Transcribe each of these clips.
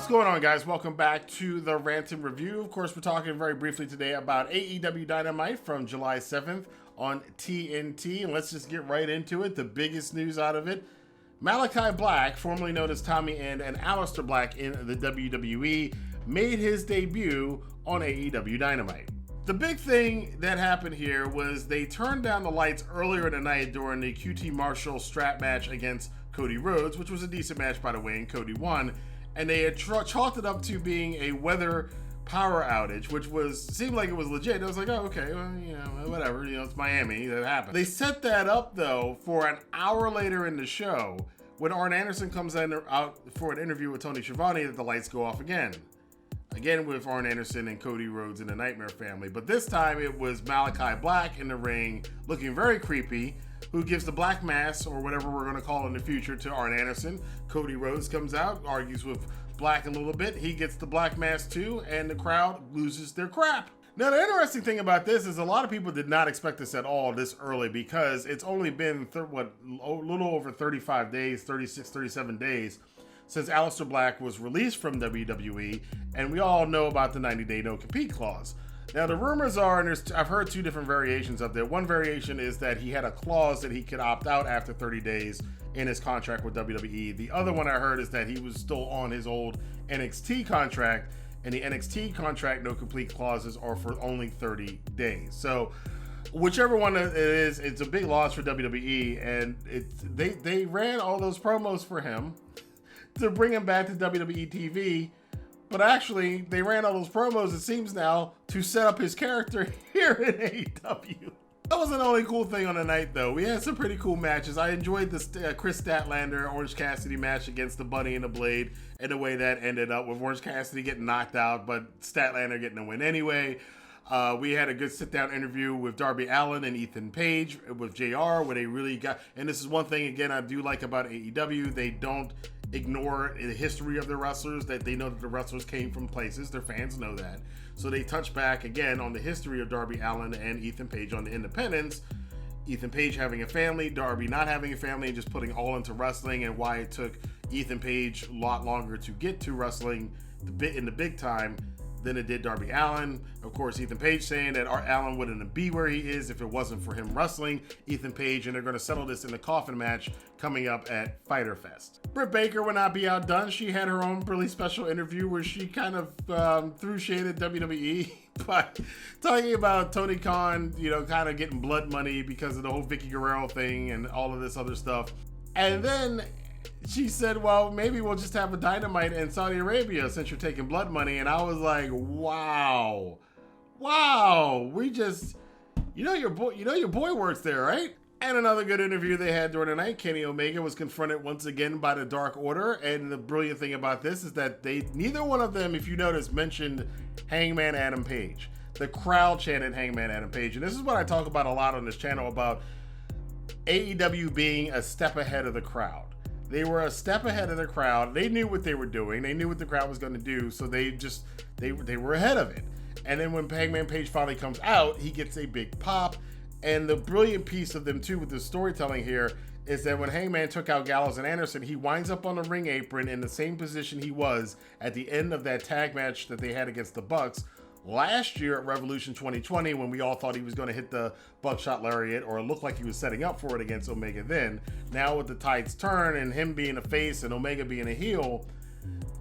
going on, guys? Welcome back to the Rantin Review. Of course, we're talking very briefly today about AEW Dynamite from July 7th on TNT. And let's just get right into it. The biggest news out of it: Malaki Black, formerly known as Tommy End, and Aleister Black in the WWE, made his debut on AEW Dynamite. The big thing that happened here was they turned down the lights earlier in the night during the QT Marshall strap match against Cody Rhodes, which was a decent match, by the way, and Cody won. And they had chalked it up to being a weather power outage, which seemed like it was legit. I was like, oh, okay, well, whatever, it's Miami, that happened. They set that up, though, for an hour later in the show, when Arn Anderson comes out for an interview with Tony Schiavone, that the lights go off again. Again with Arn Anderson and Cody Rhodes and the Nightmare Family. But this time it was Malaki Black in the ring, looking very creepy, who gives the black mass, or whatever we're going to call it in the future, to Arn Anderson. Cody Rhodes comes out, argues with Black a little bit. He gets the black mass too, and the crowd loses their crap. Now, the interesting thing about this is a lot of people did not expect this at all this early, because it's only been a little over 35 days, 36, 37 days, since Aleister Black was released from WWE, and we all know about the 90-day no-compete clause. Now, the rumors are, and I've heard two different variations of that. One variation is that he had a clause that he could opt out after 30 days in his contract with WWE. The other one I heard is that he was still on his old NXT contract, and the NXT contract no-complete clauses are for only 30 days. So, whichever one it is, it's a big loss for WWE, and they ran all those promos for him to bring him back to WWE TV, but actually they ran all those promos, it seems now, to set up his character here in AEW. That wasn't the only cool thing on the night, though. We had some pretty cool matches. I enjoyed the Chris Statlander Orange Cassidy match against the Bunny and the Blade, and the way that ended up with Orange Cassidy getting knocked out, but Statlander getting the win anyway. We had a good sit-down interview with Darby Allin and Ethan Page with JR, where they really got, and this is one thing, again, I do like about AEW, they don't ignore the history of the wrestlers, that they know that the wrestlers came from places, their fans know that. So they touch back again on the history of Darby Allin and Ethan Page on the independents. Ethan Page having a family, Darby not having a family, and just putting all into wrestling, and why it took Ethan Page a lot longer to get to wrestling in the big time than it did Darby Allin. Of course, Ethan Page saying that Allin wouldn't be where he is if it wasn't for him wrestling Ethan Page, and they're going to settle this in the coffin match coming up at Fyter Fest. Britt Baker would not be outdone. She had her own really special interview where she kind of threw shade at WWE by talking about Tony Khan, kind of getting blood money because of the whole Vicky Guerrero thing and all of this other stuff. And then she said, well, maybe we'll just have a Dynamite in Saudi Arabia since you're taking blood money. And I was like, wow, we just, your boy works there, right? And another good interview they had during the night, Kenny Omega was confronted once again by the Dark Order. And the brilliant thing about this is that neither one of them, if you notice, mentioned Hangman Adam Page. The crowd chanted Hangman Adam Page. And this is what I talk about a lot on this channel, about AEW being a step ahead of the crowd. They were a step ahead of the crowd. They knew what they were doing. They knew what the crowd was going to do, so they were ahead of it. And then when Hangman Page finally comes out, he gets a big pop. And the brilliant piece of them, too, with the storytelling here, is that when Hangman took out Gallows and Anderson, he winds up on the ring apron in the same position he was at the end of that tag match that they had against the Bucks last year at Revolution 2020, when we all thought he was going to hit the buckshot lariat, or it looked like he was setting up for it against Omega then. Now with the tides turn and him being a face and Omega being a heel,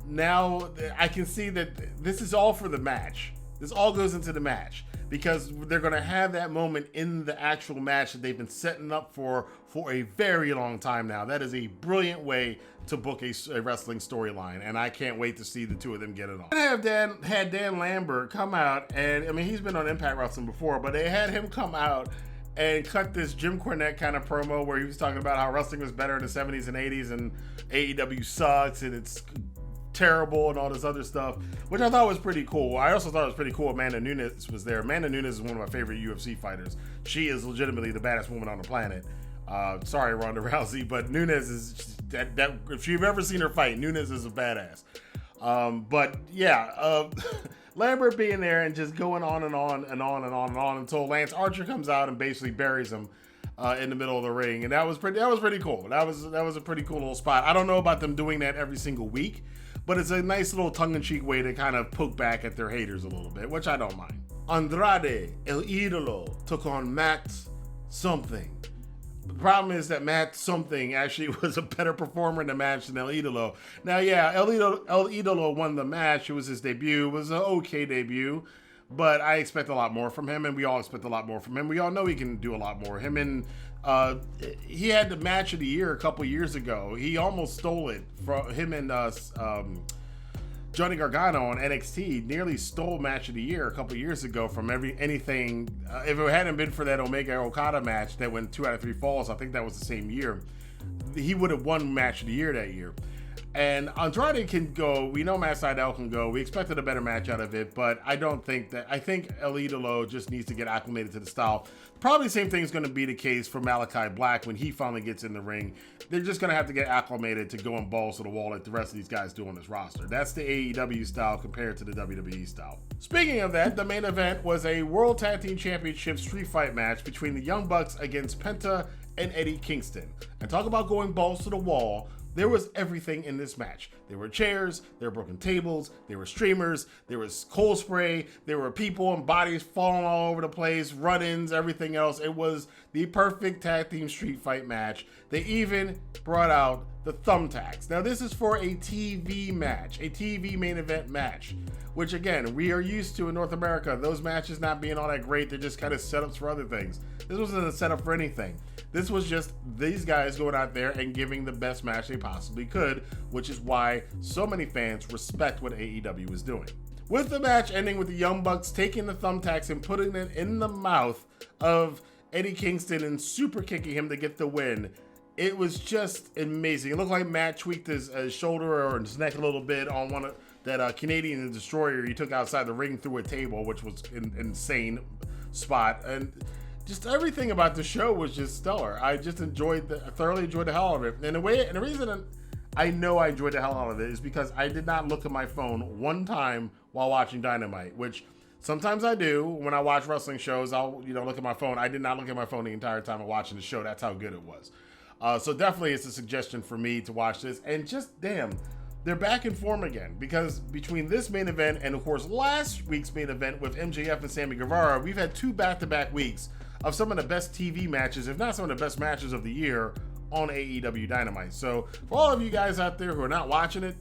now I can see that this is all for the match. This all goes into the match, because they're going to have that moment in the actual match that they've been setting up for a very long time now. That is a brilliant way to book a wrestling storyline, and I can't wait to see the two of them get it on. I had Dan Lambert come out, and he's been on Impact Wrestling before, but they had him come out and cut this Jim Cornette kind of promo where he was talking about how wrestling was better in the 70s and 80s, and AEW sucks, and it's terrible, and all this other stuff, which I thought was pretty cool. I also thought it was pretty cool Amanda Nunes was there. Amanda Nunes is one of my favorite UFC fighters. She is legitimately the baddest woman on the planet. Sorry, Ronda Rousey, but Nunes is that if you've ever seen her fight, Nunes is a badass. But yeah, Lambert being there and just going on and on and on and on and on until Lance Archer comes out and basically buries him in the middle of the ring, and that was pretty cool. That was a pretty cool little spot. I don't know about them doing that every single week, but it's a nice little tongue-in-cheek way to kind of poke back at their haters a little bit, which I don't mind. Andrade El Idolo took on Matt something. The problem is that Matt something actually was a better performer in the match than El Idolo. Now, yeah, El Idolo won the match. It was his debut. It was an okay debut, but I expect a lot more from him, and we all expect a lot more from him. We all know he can do a lot more. He had the match of the year a couple years ago. He almost stole it from him and Johnny Gargano on NXT. Nearly stole match of the year a couple years ago from anything. If it hadn't been for that Omega Okada match that went 2 out of 3 falls, I think that was the same year, he would have won match of the year that year. And Andrade can go. We know Matt Sydal can go. We expected a better match out of it, but I think El Idolo just needs to get acclimated to the style. Probably the same thing is going to be the case for Malaki Black when he finally gets in the ring. They're just going to have to get acclimated to going balls to the wall like the rest of these guys do on this roster. That's the AEW style compared to the WWE style. Speaking of that, the main event was a World Tag Team Championships street fight match between the Young Bucks against Penta and Eddie Kingston. And talk about going balls to the wall. There was everything in this match. There were chairs, there were broken tables, there were streamers, there was coal spray, there were people and bodies falling all over the place, run-ins, everything else. It was the perfect tag team street fight match. They even brought out the thumbtacks. Now this is for a TV match, a TV main event match, which again, we are used to in North America. Those matches not being all that great, they're just kind of setups for other things. This wasn't a setup for anything. This was just these guys going out there and giving the best match they possibly could, which is why so many fans respect what AEW is doing. With the match ending with the Young Bucks taking the thumbtacks and putting it in the mouth of Eddie Kingston and super kicking him to get the win, it was just amazing. It looked like Matt tweaked his shoulder or his neck a little bit on one of that Canadian Destroyer he took outside the ring through a table, which was an insane spot. And just everything about the show was just stellar. I just thoroughly enjoyed the hell out of it. And the reason I know I enjoyed the hell out of it is because I did not look at my phone one time while watching Dynamite, which sometimes I do when I watch wrestling shows. I'll look at my phone. I did not look at my phone the entire time of watching the show. That's how good it was. So definitely it's a suggestion for me to watch this. And just damn, they're back in form again, because between this main event and of course last week's main event with MJF and Sammy Guevara, we've had 2 back-to-back weeks of some of the best TV matches, if not some of the best matches of the year on AEW Dynamite. So for all of you guys out there who are not watching it,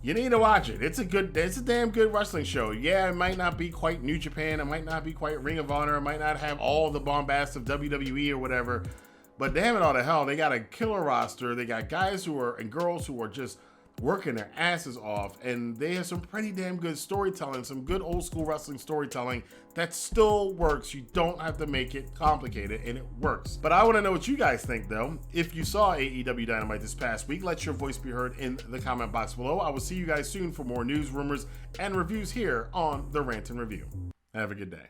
you need to watch it. It's a damn good wrestling show. Yeah, it might not be quite New Japan, it might not be quite Ring of Honor, it might not have all the bombast of WWE or whatever, but damn it all to hell, they got a killer roster. They got guys and girls who are just working their asses off, and they have some pretty damn good storytelling, some good old school wrestling storytelling that still works. You don't have to make it complicated, and it works. But I want to know what you guys think, though. If you saw AEW Dynamite this past week, let your voice be heard in the comment box below. I will see you guys soon for more news, rumors, and reviews here on the Rantin Review. Have a good day.